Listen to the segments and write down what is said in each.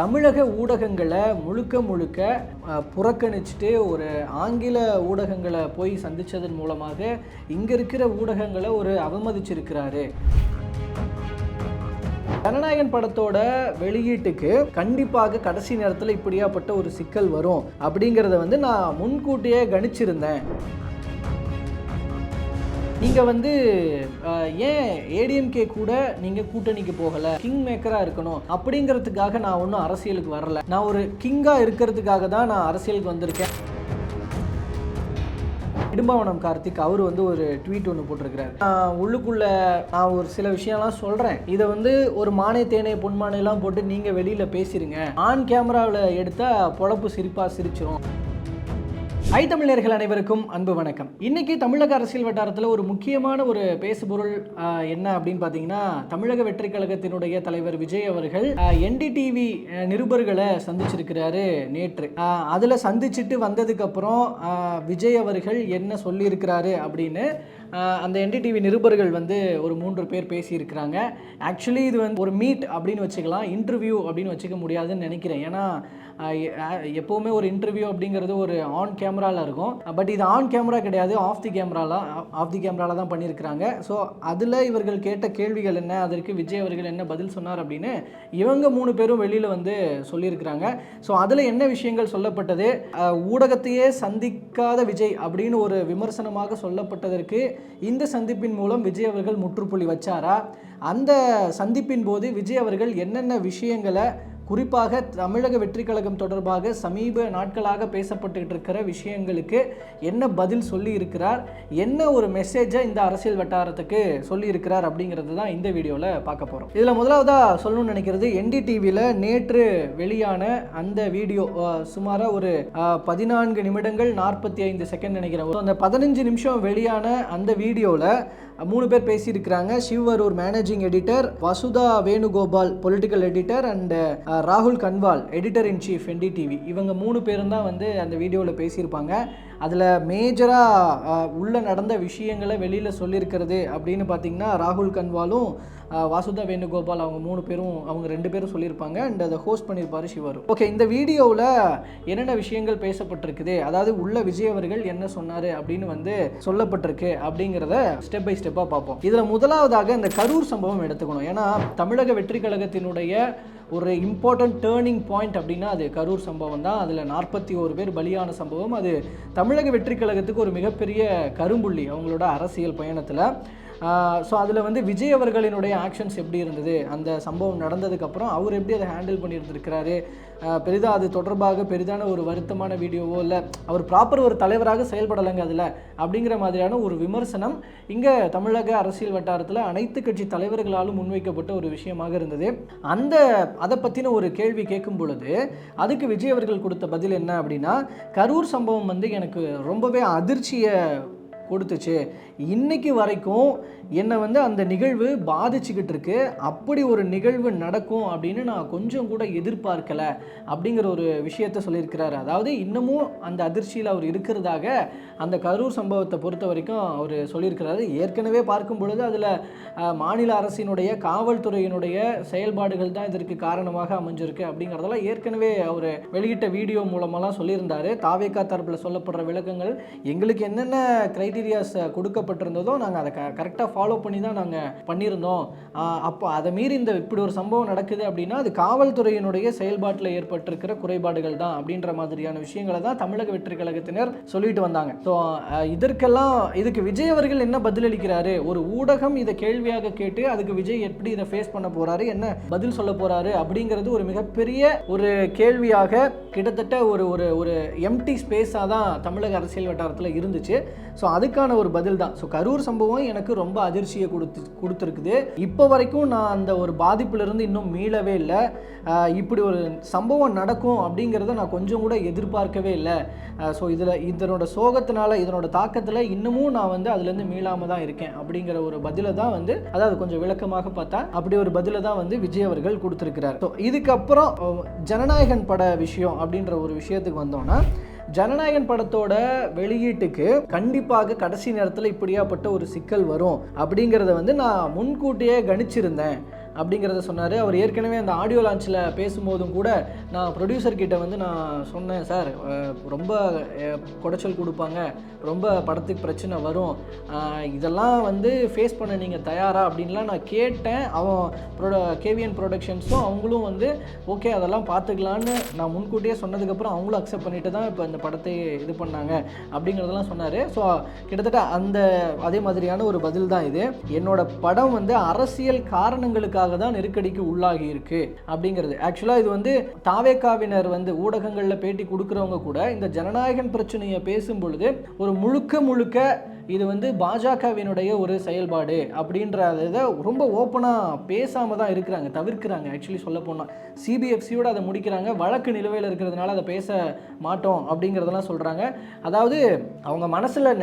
தமிழக ஊடகங்களை முழுக்க புறக்கணிச்சுட்டு ஒரு ஆங்கில ஊடகங்களை போய் சந்தித்ததன் மூலமாக இங்கே இருக்கிற ஊடகங்களை ஒரு அவமதிச்சிருக்கிறாரு. ஜனநாயகன் படத்தோட வெளியீட்டுக்கு கண்டிப்பாக கடைசி நேரத்தில் இப்படியாப்பட்ட ஒரு சிக்கல் வரும் அப்படிங்கிறத நான் முன்கூட்டியே கணிச்சிருந்தேன். நீங்கள் ஏன் ஏடிஎம்கே கூட நீங்கள் கூட்டணிக்கு போகலை, கிங் மேக்கராக இருக்கணும் அப்படிங்கிறதுக்காக நான் ஒன்றும் அரசியலுக்கு வரல. நான் ஒரு கிங்காக இருக்கிறதுக்காக தான் நான் அரசியலுக்கு வந்திருக்கேன். இடும்பாவனம் கார்த்திக் அவர் ஒரு ட்வீட் ஒன்று போட்டிருக்கிறார். உள்ளுக்குள்ளே நான் ஒரு சில விஷயம்லாம் சொல்கிறேன், இதை ஒரு மானை தேனை பொன்மானைலாம் போட்டு நீங்கள் வெளியில் பேசிடுங்க, ஆன் கேமராவில் எடுத்தால் பொழப்பு சிரிப்பாக சிரிச்சிரும். தமிழர்கள் அனைவருக்கும் அன்பு வணக்கம். இன்னைக்கு தமிழக அரசியல் வட்டாரத்தில் ஒரு முக்கியமான ஒரு பேசுபொருள் என்ன அப்படின்னு பார்த்தீங்கன்னா, தமிழக வெற்றி கழகத்தினுடைய தலைவர் விஜய் அவர்கள் என்டிடிவி நிருபர்களை சந்திச்சிருக்கிறாரு நேற்று. அதில் சந்திச்சுட்டு வந்ததுக்கப்புறம் விஜய் அவர்கள் என்ன சொல்லியிருக்கிறாரு அப்படின்னு அந்த என்டிடிவி நிருபர்கள் ஒரு 3 பேர் பேசியிருக்கிறாங்க. ஆக்சுவலி இது ஒரு மீட் அப்படின்னு வச்சுக்கலாம், இன்டர்வியூ அப்படின்னு வச்சுக்க முடியாதுன்னு நினைக்கிறேன். ஏன்னா எப்போவுமே ஒரு இன்டர்வியூ அப்படிங்கிறது ஒரு ஆன் கேமராவில் இருக்கும். பட் இது ஆன் கேமரா கிடையாது, ஆஃப் தி கேமராவில் தான் பண்ணியிருக்கிறாங்க. ஸோ அதில் இவர்கள் கேட்ட கேள்விகள் என்ன, அதற்கு விஜய் அவர்கள் என்ன பதில் சொன்னார் அப்படின்னு இவங்க 3 பேரும் வெளியில் சொல்லியிருக்கிறாங்க. ஸோ அதில் என்ன விஷயங்கள் சொல்லப்பட்டது, ஊடகத்தையே சந்திக்காத விஜய் அப்படின்னு ஒரு விமர்சனமாக சொல்லப்பட்டதற்கு இந்த சந்திப்பின் மூலம் விஜய் அவர்கள் முற்றுப்புள்ளி வச்சாரா, அந்த சந்திப்பின் போது விஜய் அவர்கள் என்னென்ன விஷயங்களை குறிப்பாக தமிழக வெற்றி கழகம் தொடர்பாக சமீப நாட்களாக பேசப்பட்டு இருக்கிற விஷயங்களுக்கு என்ன பதில் சொல்லி இருக்கிறார், என்ன ஒரு மெசேஜை இந்த அரசியல் வட்டாரத்துக்கு சொல்லி இருக்கிறார் அப்படிங்கிறது தான் இந்த வீடியோவில் பார்க்க போகிறோம். இதில் முதலாவதாக சொல்லணும்னு நினைக்கிறது, என்டிடிவியில் நேற்று வெளியான அந்த வீடியோ சுமாராக ஒரு 14 நிமிடங்கள் 45 செகண்ட் நினைக்கிறேன். அந்த 15 நிமிஷம் வெளியான அந்த வீடியோவில் 3 பேர் பேசியிருக்கிறாங்க. சிவரூர் managing editor, Vasudha Venugopal political editor and ராகுல் Kanwal editor in chief NDTV. இவங்க 3 பேரும் தான் அந்த வீடியோவில் பேசியிருப்பாங்க. அதில் மேஜராக உள்ள நடந்த விஷயங்களை வெளியில் சொல்லியிருக்கிறது அப்படின்னு பார்த்தீங்கன்னா, ராகுல் கன்வாலும் வாசுதா வேணுகோபால் அவங்க 2 பேரும் சொல்லியிருப்பாங்க. அண்ட் அதை ஹோஸ்ட் பண்ணியிருப்பார் சிவரு. ஓகே, இந்த வீடியோவில் என்னென்ன விஷயங்கள் பேசப்பட்டிருக்குது, அதாவது உள்ள விஜய் அவர்கள் என்ன சொன்னார் அப்படின்னு சொல்லப்பட்டிருக்கு அப்படிங்கிறத ஸ்டெப் பை ஸ்டெப்பாக பார்ப்போம். இதில் முதலாவதாக இந்த கரூர் சம்பவம் எடுத்துக்கணும். ஏன்னா தமிழக வெற்றி கழகத்தினுடைய ஒரு இம்பார்ட்டன்ட் டேர்னிங் பாயிண்ட் அப்படின்னா அது கரூர் சம்பவம் தான். அதில் 41 பேர் பலியான சம்பவம். அது தமிழக வெற்றி கழகத்துக்கு ஒரு மிகப்பெரிய கரும்புள்ளி அவங்களோட அரசியல் பயணத்தில். ஸோ அதில் விஜய் அவர்களினுடைய ஆக்ஷன்ஸ் எப்படி இருந்தது, அந்த சம்பவம் நடந்ததுக்கப்புறம் அவர் எப்படி அதை ஹேண்டில் பண்ணியிருந்திருக்கிறாரு, பெரிதாக அது தொடர்பாக பெரிதான ஒரு வருத்தமான வீடியோவோ இல்லை அவர் ப்ராப்பர் ஒரு தலைவராக செயல்படலைங்க அதில் அப்படிங்கிற மாதிரியான ஒரு விமர்சனம் இங்கே தமிழக அரசியல் வட்டாரத்தில் அனைத்து கட்சி தலைவர்களாலும் முன்வைக்கப்பட்ட ஒரு விஷயமாக இருந்தது. அதை பற்றின ஒரு கேள்வி கேட்கும் பொழுது அதுக்கு விஜய் அவர்கள் கொடுத்த பதில் என்ன அப்படின்னா, கரூர் சம்பவம் எனக்கு ரொம்பவே அதிர்ச்சியை கொடுத்துச்சு, இன்னைக்கு வரைக்கும் என்னை அந்த நிகழ்வு பாதிச்சுக்கிட்டு இருக்கு, அப்படி ஒரு நிகழ்வு நடக்கும் அப்படின்னு நான் கொஞ்சம் கூட எதிர்பார்க்கலை அப்படிங்கிற ஒரு விஷயத்த சொல்லியிருக்கிறாரு. அதாவது இன்னமும் அந்த அதிர்ச்சியில் அவர் இருக்கிறதாக அந்த கரூர் சம்பவத்தை பொறுத்த வரைக்கும் அவர் சொல்லியிருக்கிறாரு. ஏற்கனவே பார்க்கும் பொழுது அதில் மாநில அரசினுடைய காவல்துறையினுடைய செயல்பாடுகள் தான் இதற்கு காரணமாக அமைஞ்சிருக்கு அப்படிங்கிறதெல்லாம் ஏற்கனவே அவர் வெளியிட்ட வீடியோ மூலமெல்லாம் சொல்லியிருந்தார். தாவேகா தரப்பில் சொல்லப்படுற விளக்கங்கள் எங்களுக்கு என்னென்ன கிரைட்டீரியாஸ் கொடுக்கப்பட்டிருந்ததோ நாங்கள் அதை கரெக்டாக ஃபாலோ பண்ணி தான் நாங்கள் பண்ணியிருந்தோம். அப்போ அதை மீறி இப்படி ஒரு சம்பவம் நடக்குது அப்படின்னா அது காவல்துறையினுடைய செயல்பாட்டில் ஏற்பட்டிருக்கிற குறைபாடுகள் தான் அப்படின்ற மாதிரியான விஷயங்களை தான் தமிழக வெற்றி கழகத்தினர் சொல்லிட்டு வந்தாங்க. ஸோ இதுக்கு விஜய் அவர்கள் என்ன பதிலளிக்கிறாரு, ஒரு ஊடகம் இதை கேள்வியாக கேட்டு அதுக்கு விஜய் எப்படி இதை ஃபேஸ் பண்ண போறாரு, என்ன பதில் சொல்ல போறாரு அப்படிங்கிறது ஒரு மிகப்பெரிய ஒரு கேள்வியாக கிட்டத்தட்ட ஒரு எம்டி ஸ்பேஸாக தான் தமிழக அரசியல் வட்டாரத்தில் இருந்துச்சு. ஸோ அதுக்கான ஒரு பதில் தான். ஸோ கரூர் சம்பவம் எனக்கு ரொம்ப அதிர்ச்சியை கொடுத்துருக்குது. இப்போ வரைக்கும் நான் அந்த ஒரு பாதிப்பிலிருந்து இன்னும் மீளவே இல்லை. இப்படி ஒரு சம்பவம் நடக்கும் அப்படிங்கிறத நான் கொஞ்சம் கூட எதிர்பார்க்கவே இல்லை. ஸோ இதனோட சோகத்தினால இதனோட தாக்கத்தில் இன்னமும் நான் அதுலேருந்து மீளாமல் தான் இருக்கேன் அப்படிங்கிற ஒரு பதிலை தான் அதாவது கொஞ்சம் விளக்கமாக பார்த்தா அப்படி ஒரு பதிலை தான் விஜய் அவர்கள் கொடுத்துருக்கிறார். ஸோ இதுக்கப்புறம் ஜனநாயகன் பட விஷயம் அப்படின்ற ஒரு விஷயத்துக்கு வந்தோம்னா, ஜனநாயகன் படத்தோட வெளியீட்டுக்கு கண்டிப்பாக கடைசி நேரத்தில் இப்படியாப்பட்ட ஒரு சிக்கல் வரும் அப்படிங்கிறத நான் முன்கூட்டியே கணிச்சிருந்தேன் அப்படிங்கிறத சொன்னார். அவர் ஏற்கனவே அந்த ஆடியோ லான்ச்சில் பேசும்போதும் கூட நான் ப்ரொடியூசர்கிட்ட வந்து நான் சொன்னேன், சார் ரொம்ப குடைச்சல் கொடுப்பாங்க, ரொம்ப படத்துக்கு பிரச்சனை வரும், இதெல்லாம் வந்து ஃபேஸ் பண்ண நீங்கள் தயாரா அப்படின்லாம் நான் கேட்டேன். கேவிஎன் ப்ரொடக்ஷன்ஸும் அவங்களும் வந்து ஓகே அதெல்லாம் பார்த்துக்கலான்னு நான் முன்கூட்டியே சொன்னதுக்கப்புறம் அவங்களும் அக்செப்ட் பண்ணிட்டு தான் இப்போ இந்த படத்தை இது பண்ணாங்க அப்படிங்கிறதெல்லாம் சொன்னார். ஸோ கிட்டத்தட்ட அதே மாதிரியான ஒரு பதில் தான் இது. என்னோட படம் வந்து அரசியல் காரணங்களுக்காக தான் நெருக்கடிக்கு உள்ளாகி இருக்கு அப்படிங்கிறது. ஆக்சுவலாக இது வந்து தாவேகாவினர் வந்து ஊடகங்களில் பேட்டி கொடுக்குறவங்க கூட இந்த ஜனநாயகன் பிரச்சனையை பேசும் பொழுது ஒரு முழுக்க இது வந்து பாஜகவினுடைய ஒரு செயல்பாடு அப்படின்றத ரொம்ப ஓப்பனாக பேசாமல் தான் இருக்கிறாங்க, தவிர்க்கிறாங்க. ஆக்சுவலி சொல்ல போனால் சிபிஎஃப்சியோட அதை முடிக்கிறாங்க. வழக்கு நிலுவையில் இருக்கிறதுனால அதை பேச மாட்டோம் அப்படிங்கிறதெல்லாம் சொல்கிறாங்க. அதாவது அவங்க மனசில்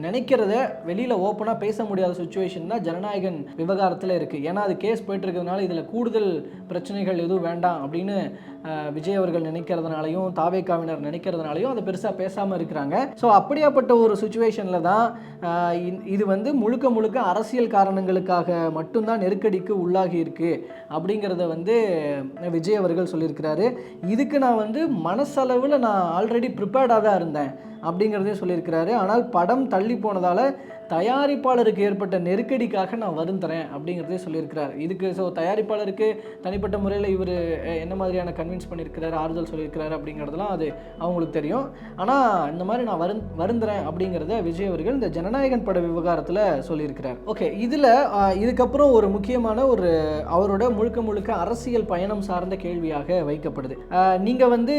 நினைக்கிறத வெளியில் ஓப்பனாக பேச முடியாத சுச்சுவேஷன் தான் ஜனநாயகன் விவகாரத்தில் இருக்குது. ஏன்னா அது கேஸ் போயிட்டு இருக்கிறதுனால இதில் கூடுதல் பிரச்சனைகள் எதுவும் வேண்டாம் அப்படின்னு விஜய் அவர்கள் நினைக்கிறதுனாலையும் தாவேகாவினர் நினைக்கிறதுனாலையும் அதை பெருசாக பேசாமல் இருக்கிறாங்க. ஸோ அப்படியாப்பட்ட ஒரு சுச்சுவேஷனில் தான் இது வந்து முழுக்க அரசியல் காரணங்களுக்காக மட்டும்தான் நெருக்கடிக்கு உள்ளாகி இருக்கு அப்படிங்கிறத வந்து விஜய் அவர்கள் சொல்லியிருக்கிறாரு. இதுக்கு நான் வந்து மனசளவில் நான் ஆல்ரெடி ப்ரிப்பேர்டாக தான் இருந்தேன் அப்படிங்கிறதையும் சொல்லியிருக்கிறாரு. ஆனால் படம் தள்ளி போனதால் தயாரிப்பாளருக்கு ஏற்பட்ட நெருக்கடிக்காக நான் வருந்துறேன் அப்படிங்கிறதே சொல்லியிருக்கிறார். இதுக்கு ஸோ தயாரிப்பாளருக்கு தனிப்பட்ட முறையில் இவர் என்ன மாதிரியான கன்வின்ஸ் பண்ணியிருக்கிறார், ஆறுதல் சொல்லியிருக்கிறார் அப்படிங்கிறதுலாம் அது அவங்களுக்கு தெரியும். ஆனால் இந்த மாதிரி நான் வருந்துறேன் அப்படிங்கிறத விஜய் அவர்கள் இந்த ஜனநாயகன் பட விவகாரத்தில் சொல்லியிருக்கிறார். ஓகே, இதில் இதுக்கப்புறம் ஒரு முக்கியமான ஒரு அவரோட முழுக்க அரசியல் பயணம் சார்ந்த கேள்வியாக வைக்கப்படுது. நீங்கள் வந்து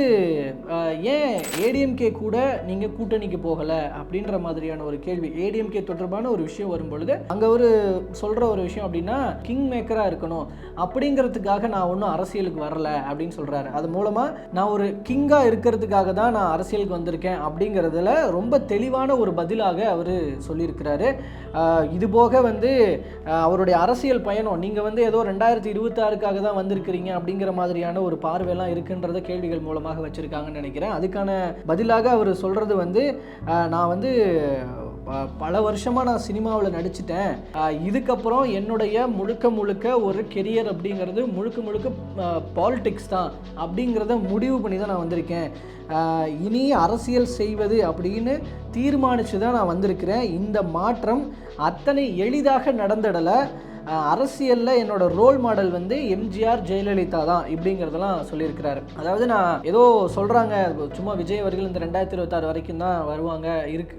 ஏன் ஏடிஎம்கே கூட நீங்கள் கூட்டணிக்கு போகலை அப்படின்ற மாதிரியான ஒரு கேள்வி. ஏடிஎம்கே தொடர்பான ஒரு விஷயம் வரும்பொழுது அங்கே ஒரு சொல்கிற ஒரு விஷயம் அப்படின்னா கிங் மேக்கராக இருக்கணும் அப்படிங்கிறதுக்காக நான் ஒன்றும் அரசியலுக்கு வரல அப்படின்னு சொல்கிறாரு. அது மூலமாக நான் ஒரு கிங்காக இருக்கிறதுக்காக தான் நான் அரசியலுக்கு வந்திருக்கேன் அப்படிங்கிறதுல ரொம்ப தெளிவான ஒரு பதிலாக அவர் சொல்லியிருக்கிறாரு. இது போக வந்து அவருடைய அரசியல் பயணம் நீங்கள் வந்து ஏதோ 2026க்காக தான் வந்திருக்கிறீங்க அப்படிங்கிற மாதிரியான ஒரு பார்வையெல்லாம் இருக்குன்றத கேள்விகள் மூலமாக வச்சுருக்காங்கன்னு நினைக்கிறேன். அதுக்கான பதிலாக அவர் சொல்கிறது வந்து நான் வந்து பல வருஷமாக நான் சினிமாவில் நடிச்சிட்டேன், இதுக்கப்புறம் என்னுடைய முழுக்க ஒரு கெரியர் அப்படிங்கிறது முழுக்க பாலிடிக்ஸ் தான் அப்படிங்கிறத முடிவு பண்ணி தான் நான் வந்திருக்கேன். இனி அரசியல் செய்வது அப்படின்னு தீர்மானித்து தான் நான் வந்திருக்கிறேன். இந்த மாற்றம் அத்தனை எளிதாக நடந்துடலை. அரசியலில் என்னோட ரோல் மாடல் வந்து எம்ஜிஆர் ஜெயலலிதா தான் இப்படிங்கிறதெல்லாம் சொல்லியிருக்கிறாரு. அதாவது நான் ஏதோ சொல்கிறாங்க சும்மா விஜய் அவர்கள் இந்த 2026 வரைக்கும் தான் வருவாங்க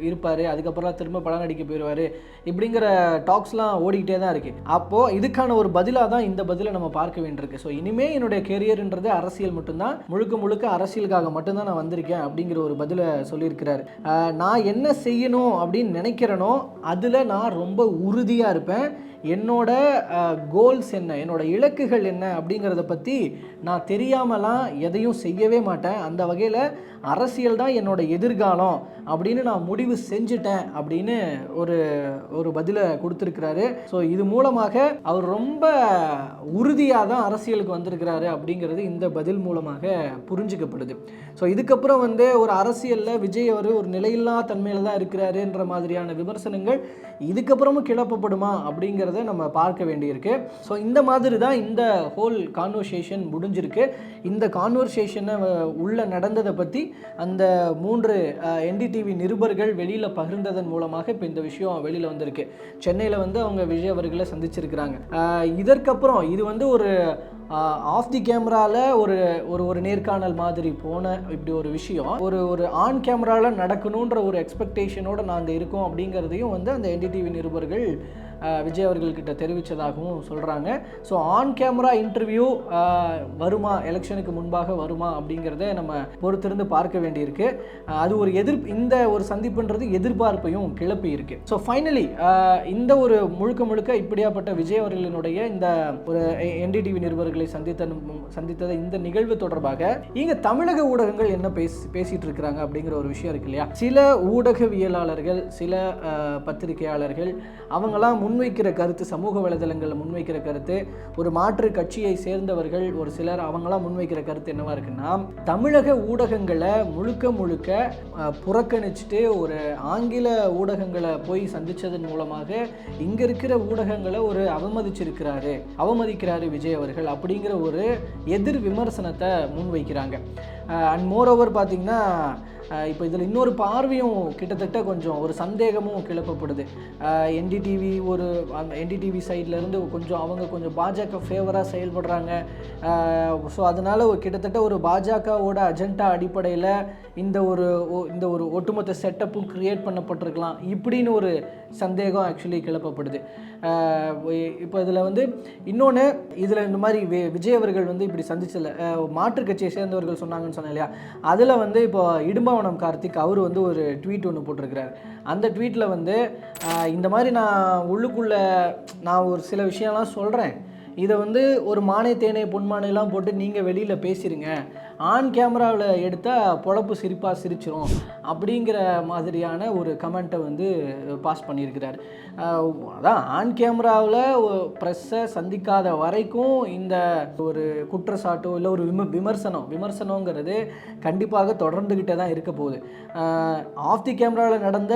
இருப்பார், அதுக்கப்புறம் திரும்ப படம் நடிக்க போயிடுவார் இப்படிங்கிற டாக்ஸ்லாம் ஓடிக்கிட்டே தான் இருக்குது. அப்போது இதுக்கான ஒரு பதிலாக தான் இந்த பதிலை நம்ம பார்க்க வேண்டியிருக்கு. ஸோ இனிமேல் என்னுடைய கெரியர்ன்றது அரசியல் மட்டும்தான், முழுக்க அரசியலுக்காக மட்டும்தான் நான் வந்திருக்கேன் அப்படிங்கிற ஒரு பதிலை சொல்லியிருக்கிறாரு. நான் என்ன செய்யணும் அப்படின்னு நினைக்கிறேனோ அதில் நான் ரொம்ப உறுதியாக இருப்பேன். என்னோட கோல்ஸ் என்ன, என்னோட இலக்குகள் என்ன அப்படிங்கிறத பற்றி நான் தெரியாமலாம் எதையும் செய்யவே மாட்டேன். அந்த வகையில் அரசியல் தான் என்னோட எதிர்காலம் அப்படின்னு நான் முடிவு செஞ்சுட்டேன் அப்படின்னு ஒரு பதிலை கொடுத்துருக்கிறாரு. ஸோ இது மூலமாக அவர் ரொம்ப உறுதியாக தான் அரசியலுக்கு வந்திருக்கிறாரு அப்படிங்கிறது இந்த பதில் மூலமாக புரிஞ்சுக்கப்படுது. ஸோ இதுக்கப்புறம் வந்து ஒரு அரசியலில் விஜய் அவர் ஒரு நிலையில்லா தன்மையில் தான் இருக்கிறாருன்ற மாதிரியான விமர்சனங்கள் இதுக்கப்புறமும் கிளப்பப்படுமா அப்படிங்கிறத நம்ம பார்க்க வேண்டியிருக்கு. ஸோ இந்த மாதிரி தான் இந்த ஹோல் கான்வர்சேஷன் முடிஞ்சிருக்கு. இந்த கான்வர்சேஷனை உள்ள நடந்ததை பற்றி அந்த 3 என்டிடிவி நிருபர்கள் வெளியில் பகிர்ந்ததன் மூலமாக இப்போ இந்த விஷயம் வெளியில் வந்திருக்கு. சென்னையில் வந்து அவங்க விஜய் அவர்களை சந்திச்சிருக்கிறாங்க. இதற்கப்புறம் இது வந்து ஒரு ஆஃப் தி கேமராவில் ஒரு நேர்காணல் மாதிரி போன இப்படி ஒரு விஷயம் ஒரு ஆன் கேமராவில் நடக்கணுன்ற ஒரு எக்ஸ்பெக்டேஷனோடு நாங்கள் இருக்கோம் அப்படிங்கிறதையும் வந்து அந்த என்டிடிவி நிருபர்கள் விஜய் அவர்கள்கிட்ட தெரிவித்ததாகவும் சொல்கிறாங்க. ஸோ ஆன் கேமரா இன்டர்வியூ வருமா, எலெக்ஷனுக்கு முன்பாக வருமா அப்படிங்கிறத நம்ம பொறுத்திருந்து பார்க்க வேண்டியிருக்கு. அது ஒரு இந்த ஒரு சந்திப்புன்றது எதிர்பார்ப்பையும் கிளப்பி இருக்கு. ஸோ ஃபைனலி இந்த ஒரு முழுக்க இப்படியாப்பட்ட விஜய் அவர்களினுடைய இந்த ஒரு என்டிடிவி நிருபர்களை சந்தித்தது இந்த நிகழ்வு தொடர்பாக இங்கே தமிழக ஊடகங்கள் என்ன பேசிட்டு இருக்கிறாங்க அப்படிங்கிற ஒரு விஷயம் இருக்கு இல்லையா. சில ஊடகவியலாளர்கள், சில பத்திரிகையாளர்கள் அவங்கெல்லாம் முன்வைக்கிற கருத்து, சமூக வலைதளங்களில் முன்வைக்கிற கருத்து, ஒரு மாற்று கட்சியை சேர்ந்தவர்கள் ஒரு சிலர் அவங்களாம் முன்வைக்கிற கருத்து என்னவா இருக்குன்னா, தமிழக ஊடகங்களை முழுக்க புறக்கணிச்சுட்டு ஒரு ஆங்கில ஊடகங்களை போய் சந்தித்ததன் மூலமாக இங்கே இருக்கிற ஊடகங்களை ஒரு அவமதிக்கிறாரு விஜய் அவர்கள் அப்படிங்கிற ஒரு எதிர் விமர்சனத்தை முன்வைக்கிறாங்க. அண்ட் மோரோவர் பார்த்திங்கன்னா இப்போ இதில் இன்னொரு பார்வையும் கிட்டத்தட்ட கொஞ்சம் ஒரு சந்தேகமும் கிளப்பப்படுது. என்டிடிவி சைட்லேருந்து அவங்க கொஞ்சம் பாஜக ஃபேவராக செயல்படுறாங்க. ஸோ அதனால் கிட்டத்தட்ட ஒரு பாஜகவோட அஜெண்டா அடிப்படையில் இந்த ஒரு ஒட்டுமொத்த செட்டப்பும் க்ரியேட் பண்ணப்பட்டிருக்கலாம் இப்படின்னு ஒரு சந்தேகம் ஆக்சுவலி கிளப்பப்படுது. இப்போ இதில் இன்னொன்று இந்த மாதிரி விஜய் அவர்கள் இப்படி சந்திச்சல மாற்றுக் கட்சியை சேர்ந்தவர்கள் சொன்னாங்கன்னு சொன்னேன் இல்லையா, அதில் இப்போ இடும்பாவனம் கார்த்திக் அவர் ஒரு ட்வீட் ஒன்று போட்டிருக்கிறார். அந்த ட்வீட்டில் இந்த மாதிரி நான் ஒரு சில விஷயம்லாம் சொல்கிறேன், இதை ஒரு மானை தேனை பொன்மானைலாம் போட்டு நீங்கள் வெளியில் பேசிடுங்க, ஆன் கேமராவில் எடுத்தால் பொழப்பு சிரிச்சிரும் அப்படிங்கிற மாதிரியான ஒரு கமெண்ட்டை பாஸ் பண்ணியிருக்கிறார். அதான் ஆன் கேமராவில் ப்ரெஸ்ஸை சந்திக்காத வரைக்கும் இந்த ஒரு குற்றச்சாட்டோ இல்லை ஒரு விமர்சனங்கிறது கண்டிப்பாக தொடர்ந்துக்கிட்டே தான் இருக்க போகுது. ஆஃப் தி கேமராவில் நடந்த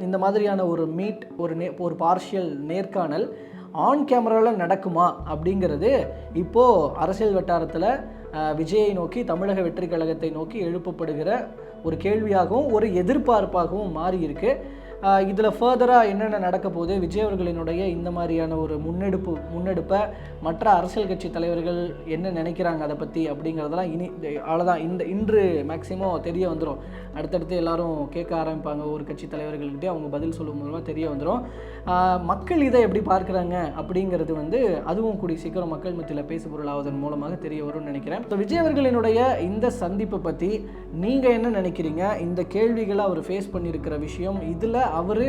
இந்த மாதிரியான ஒரு மீட், ஒரு பார்ஷியல் நேர்காணல் ஆன் கேமராவில் நடக்குமா அப்படிங்கிறது இப்போது அரசியல் வட்டாரத்தில் விஜயை நோக்கி, தமிழக வெற்றி கழகத்தை நோக்கி எழுப்பப்படுகிற ஒரு கேள்வியாகவும் ஒரு எதிர்பார்ப்பாகவும் மாறி இருக்கு. இதில் ஃபர்தராக என்னென்ன நடக்க போகுது, விஜய் அவர்களினுடைய இந்த மாதிரியான ஒரு முன்னெடுப்பை மற்ற அரசியல் கட்சி தலைவர்கள் என்ன நினைக்கிறாங்க அதை பற்றி அப்படிங்கிறதெல்லாம் அவ்வளோதான் இன்று மேக்ஸிமம் தெரிய வந்துடும். அடுத்தடுத்து எல்லாரும் கேட்க ஆரம்பிப்பாங்க, ஒரு கட்சி தலைவர்கள்கிட்டே அவங்க பதில் சொல்லும் மூலமாக தெரிய வந்துடும். மக்கள் இதை எப்படி பார்க்குறாங்க அப்படிங்கிறது அதுவும் கூடிய சீக்கிரம் மக்கள் மத்தியில் பேசுபொருளாவதன் மூலமாக தெரிய வரும்னு நினைக்கிறேன். ஸோ விஜய் அவர்களினுடைய இந்த சந்திப்பை பற்றி நீங்கள் என்ன நினைக்கிறீங்க? இந்த கேள்விகளை அவர் ஃபேஸ் பண்ணியிருக்கிற விஷயம், இதில் அவர்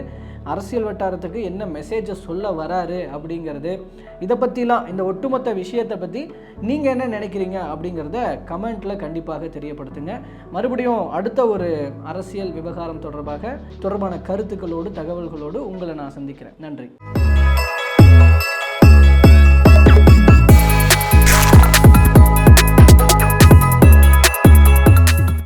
அரசியல் வட்டாரத்துக்கு என்ன மெசேஜை சொல்ல வராரு அப்படிங்கிறது, இதை பற்றிலாம் இந்த ஒட்டுமொத்த விஷயத்தை பற்றி நீங்கள் என்ன நினைக்கிறீங்க அப்படிங்கிறத கமெண்ட்டில் கண்டிப்பாக தெரியப்படுத்துங்க. மறுபடியும் அடுத்த ஒரு அரசியல் விவகாரம் தொடர்பான கருத்துக்களோடு, தகவல்களோடு உங்களை நான் சந்திக்கிறேன். நன்றி.